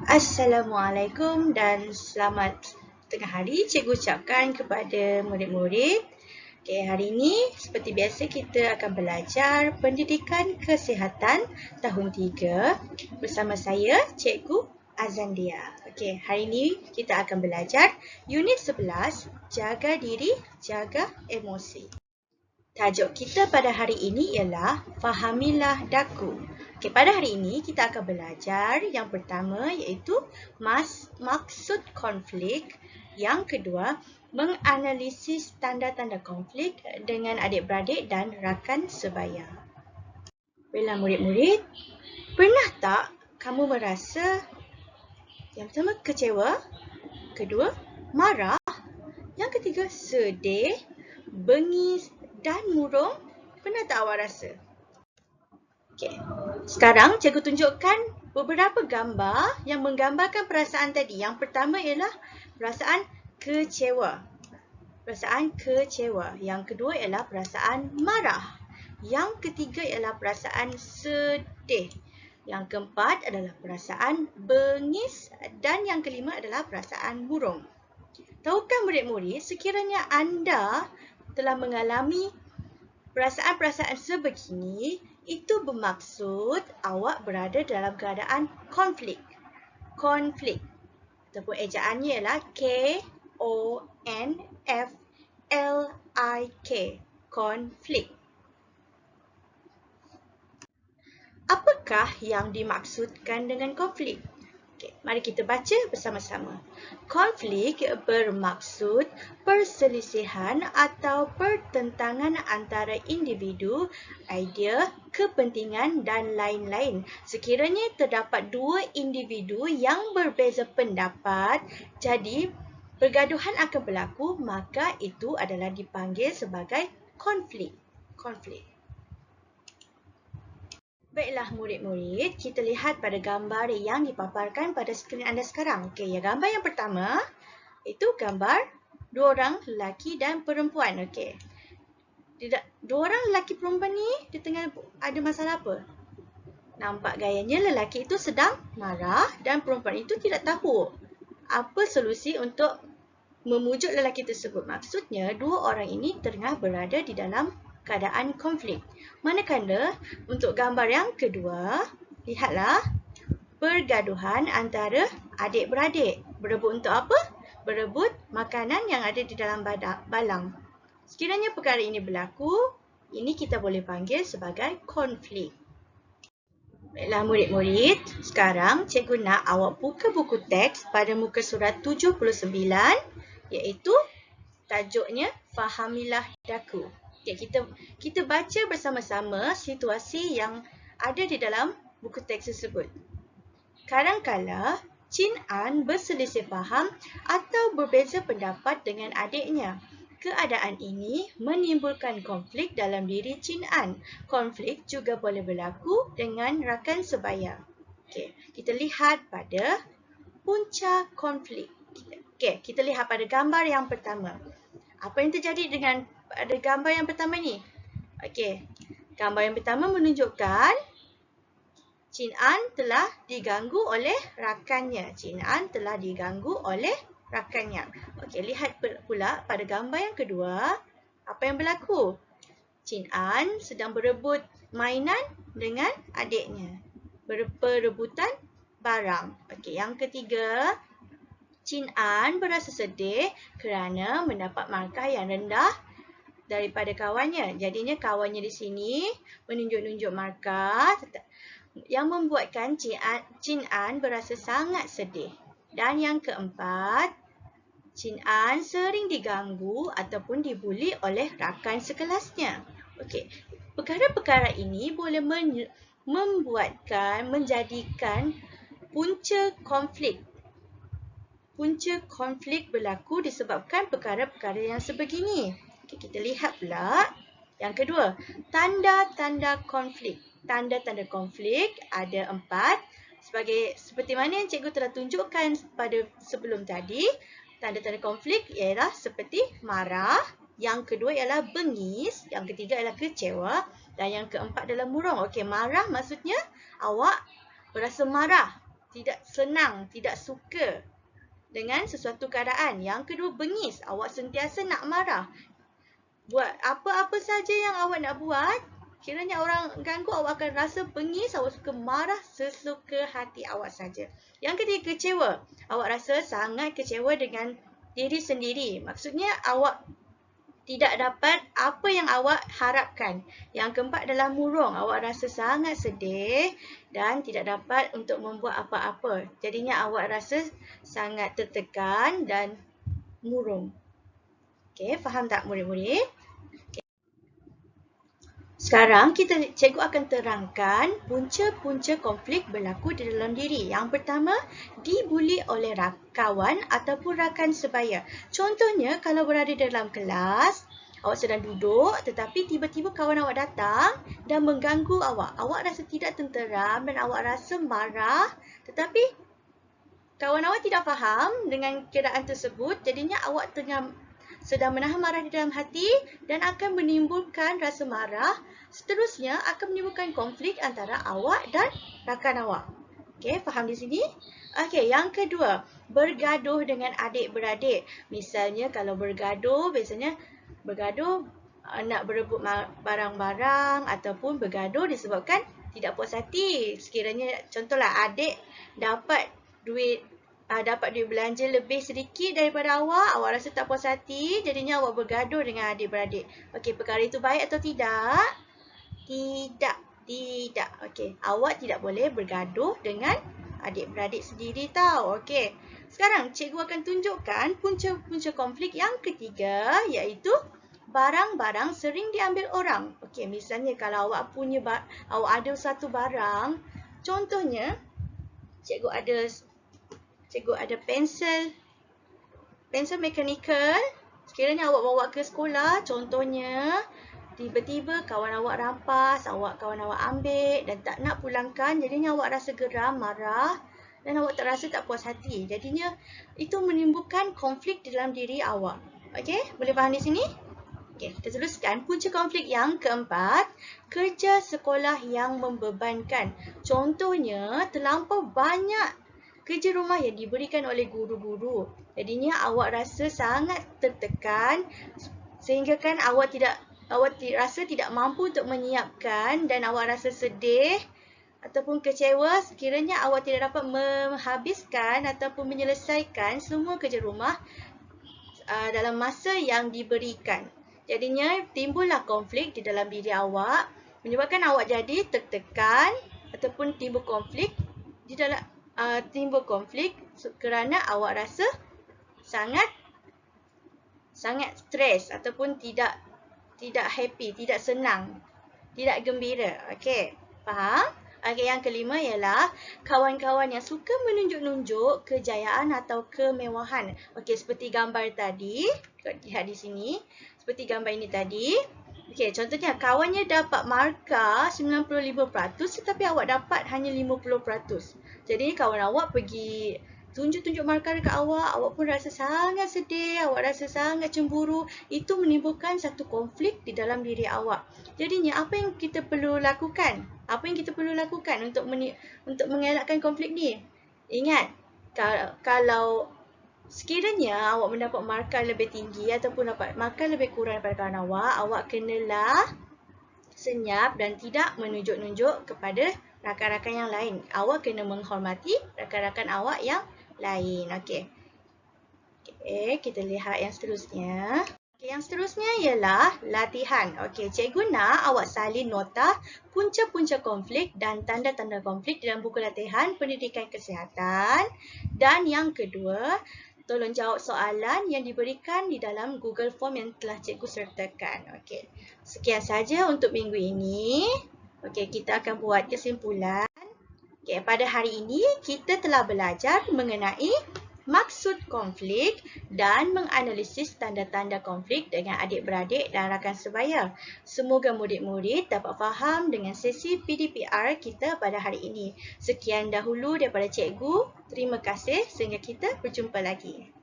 Assalamualaikum dan selamat tengah hari cikgu ucapkan kepada murid-murid. Okay, hari ini seperti biasa kita akan belajar pendidikan kesihatan tahun 3 bersama saya cikgu Azandia. Okay, hari ini kita akan belajar unit 11, jaga diri, jaga emosi. Tajuk kita pada hari ini ialah Fahamilah Daku. Okay, pada hari ini kita akan belajar yang pertama iaitu maksud konflik. Yang kedua, menganalisis tanda-tanda konflik dengan adik-beradik dan rakan sebaya. Baiklah murid-murid, pernah tak kamu merasa yang pertama kecewa, kedua marah, yang ketiga sedih, bengis dan murung? Pernah tak awak rasa? Okay. Sekarang cikgu tunjukkan beberapa gambar yang menggambarkan perasaan tadi. Yang pertama ialah perasaan kecewa. Perasaan kecewa. Yang kedua ialah perasaan marah. Yang ketiga ialah perasaan sedih. Yang keempat adalah perasaan bengis. Dan yang kelima adalah perasaan murung. Tahukah murid-murid, sekiranya anda telah mengalami perasaan-perasaan sebegini, itu bermaksud awak berada dalam keadaan konflik. Konflik. Ataupun ejaannya ialah K-O-N-F-L-I-K. Konflik. Apakah yang dimaksudkan dengan konflik? Okay, mari kita baca bersama-sama. Konflik bermaksud perselisihan atau pertentangan antara individu, idea, kepentingan dan lain-lain. Sekiranya terdapat dua individu yang berbeza pendapat, jadi pergaduhan akan berlaku, maka itu adalah dipanggil sebagai konflik. Konflik. Baiklah murid-murid, kita lihat pada gambar yang dipaparkan pada skrin anda sekarang. Okey, ya, gambar yang pertama itu gambar dua orang lelaki dan perempuan. Okey. Dua orang lelaki perempuan ni di tengah ada masalah apa? Nampak gayanya lelaki itu sedang marah dan perempuan itu tidak tahu apa solusi untuk memujuk lelaki tersebut. Maksudnya dua orang ini tengah berada di dalam keadaan konflik. Manakala untuk gambar yang kedua, lihatlah pergaduhan antara adik-beradik. Berebut untuk apa? Berebut makanan yang ada di dalam balang. Sekiranya perkara ini berlaku, ini kita boleh panggil sebagai konflik. Baiklah murid-murid, sekarang cikgu nak awak buka buku teks pada muka surat 79, iaitu tajuknya Fahamilah Daku. Okay, kita baca bersama-sama situasi yang ada di dalam buku teks tersebut. Kadangkala Chin An berselisih faham atau berbeza pendapat dengan adiknya. Keadaan ini menimbulkan konflik dalam diri Chin An. Konflik juga boleh berlaku dengan rakan sebaya. Okay, kita lihat pada punca konflik. Okay, kita lihat pada gambar yang pertama. Apa yang terjadi dengan pada gambar yang pertama ni? Okey, gambar yang pertama menunjukkan Chin An telah diganggu oleh rakannya. Chin An telah diganggu oleh rakannya. Okey, lihat pula pada gambar yang kedua, apa yang berlaku? Chin An sedang berebut mainan dengan adiknya. Perebutan barang. Okey, yang ketiga, Chin An berasa sedih kerana mendapat markah yang rendah daripada kawannya. Jadinya kawannya di sini menunjuk-nunjuk markah yang membuatkan Chin An berasa sangat sedih. Dan yang keempat, Chin An sering diganggu ataupun dibuli oleh rakan sekelasnya. Okey, perkara-perkara ini boleh menjadikan punca konflik. Punca konflik berlaku disebabkan perkara-perkara yang sebegini. Okay, kita lihat pula yang kedua, tanda-tanda konflik. Tanda-tanda konflik ada 4. Seperti mana yang cikgu telah tunjukkan pada sebelum tadi, tanda-tanda konflik ialah seperti marah, yang kedua ialah bengis, yang ketiga ialah kecewa dan yang keempat adalah murung. Okey, marah maksudnya awak berasa marah. tidak senang, tidak suka dengan sesuatu keadaan. Yang kedua, bengis. Awak sentiasa nak marah. Buat apa-apa saja yang awak nak buat, kiranya orang ganggu, awak akan rasa bengis, awak suka marah sesuka hati awak saja. Yang ketiga, kecewa. Awak rasa sangat kecewa dengan diri sendiri. Maksudnya awak tidak dapat apa yang awak harapkan. Yang keempat adalah murung. Awak rasa sangat sedih dan tidak dapat untuk membuat apa-apa. Jadinya awak rasa sangat tertekan dan murung. Okey, faham tak murid-murid? Sekarang cikgu akan terangkan punca-punca konflik berlaku di dalam diri. Yang pertama, dibuli oleh kawan ataupun rakan sebaya. Contohnya, kalau berada dalam kelas, awak sedang duduk tetapi tiba-tiba kawan awak datang dan mengganggu awak. Awak rasa tidak tenteram dan awak rasa marah, tetapi kawan awak tidak faham dengan keadaan tersebut. Jadinya awak sedang menahan marah di dalam hati dan akan menimbulkan rasa marah. Seterusnya akan menimbulkan konflik antara awak dan rakan awak. Okey, faham di sini? Okey, yang kedua, bergaduh dengan adik-beradik. Misalnya kalau bergaduh, biasanya bergaduh nak berebut barang-barang ataupun bergaduh disebabkan tidak puas hati. Sekiranya contohlah adik dapat duit belanja lebih sedikit daripada awak rasa tak puas hati, jadinya awak bergaduh dengan adik-beradik. Okey, perkara itu baik atau tidak? Tidak. Okey, awak tidak boleh bergaduh dengan adik-beradik sendiri tau. Okey. Sekarang cikgu akan tunjukkan punca-punca konflik yang ketiga, iaitu barang-barang sering diambil orang. Okey, misalnya kalau awak ada satu barang, contohnya cikgu ada pensel mekanikal. Sekiranya awak bawa ke sekolah, contohnya tiba-tiba kawan awak rampas, kawan awak ambil dan tak nak pulangkan, jadinya awak rasa geram, marah dan awak terasa tak puas hati. Jadinya itu menimbulkan konflik dalam diri awak. Okey, boleh faham di sini? Okey, kita teruskan punca konflik yang keempat, kerja sekolah yang membebankan. Contohnya, terlampau banyak kerja rumah yang diberikan oleh guru-guru. Jadinya awak rasa sangat tertekan sehingga kan awak rasa tidak mampu untuk menyiapkan dan awak rasa sedih ataupun kecewa sekiranya awak tidak dapat menghabiskan ataupun menyelesaikan semua kerja rumah dalam masa yang diberikan. Jadinya timbullah konflik di dalam diri awak, menyebabkan awak jadi tertekan ataupun timbul konflik kerana awak rasa sangat stres ataupun tidak happy, tidak senang, tidak gembira. Okey, faham? Okey, yang kelima ialah kawan-kawan yang suka menunjuk-nunjuk kejayaan atau kemewahan. Okey, seperti gambar tadi, lihat di sini. Seperti gambar ini tadi. Okey, contohnya kawannya dapat markah 95% tetapi awak dapat hanya 50%. Jadi kawan awak pergi tunjuk-tunjuk markah dekat awak pun rasa sangat sedih, awak rasa sangat cemburu. Itu menimbulkan satu konflik di dalam diri awak. Jadinya apa yang kita perlu lakukan? Untuk mengelakkan konflik ni? Ingat, kalau sekiranya awak mendapat markah lebih tinggi ataupun dapat markah lebih kurang daripada kawan awak kenalah senyap dan tidak menunjuk-nunjuk kepada rakan-rakan yang lain. Awak kena menghormati rakan-rakan awak yang lain. Okey, kita lihat yang seterusnya. Okey, yang seterusnya ialah latihan. Okey, cikgu nak awak salin nota punca-punca konflik dan tanda-tanda konflik dalam buku latihan pendidikan kesihatan. Dan yang kedua, tolong jawab soalan yang diberikan di dalam Google Form yang telah cikgu sertakan. Okey, sekian saja untuk minggu ini. Okey, kita akan buat kesimpulan. Okey, pada hari ini kita telah belajar mengenai maksud konflik dan menganalisis tanda-tanda konflik dengan adik-beradik dan rakan sebaya. Semoga murid-murid dapat faham dengan sesi PDPR kita pada hari ini. Sekian dahulu daripada cikgu. Terima kasih sehingga kita berjumpa lagi.